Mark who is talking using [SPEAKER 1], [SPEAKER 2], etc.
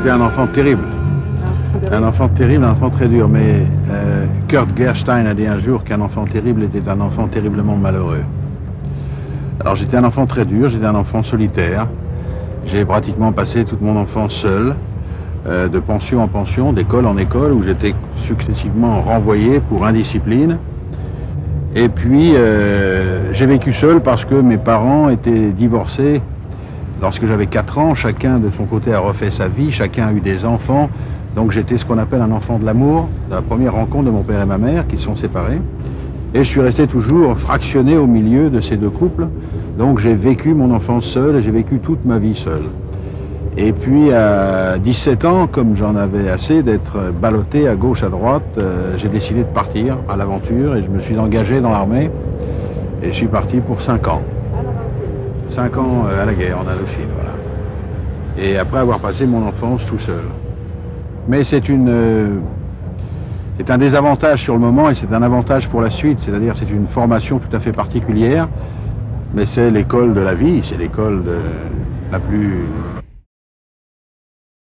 [SPEAKER 1] J'étais un enfant terrible. Un enfant terrible, un enfant très dur. Mais Kurt Gerstein a dit un jour qu'un enfant terrible était un enfant terriblement malheureux. Alors j'étais un enfant très dur, j'étais un enfant solitaire. J'ai pratiquement passé toute mon enfance seul, de pension en pension, d'école en école, où j'étais successivement renvoyé pour indiscipline. Et puis j'ai vécu seul parce que mes parents étaient divorcés. Lorsque j'avais 4 ans, chacun de son côté a refait sa vie, chacun a eu des enfants. Donc j'étais ce qu'on appelle un enfant de l'amour, de la première rencontre de mon père et ma mère qui se sont séparés. Et je suis resté toujours fractionné au milieu de ces deux couples. Donc j'ai vécu mon enfance seul et j'ai vécu toute ma vie seul. Et puis à 17 ans, comme j'en avais assez d'être ballotté à gauche, à droite, j'ai décidé de partir à l'aventure et je me suis engagé dans l'armée. Et je suis parti pour 5 ans. 5 ans à la guerre en Indochine, voilà. Et après avoir passé mon enfance tout seul. Mais c'est un désavantage sur le moment et c'est un avantage pour la suite, c'est-à-dire c'est une formation tout à fait particulière, mais c'est l'école de la vie, c'est l'école la plus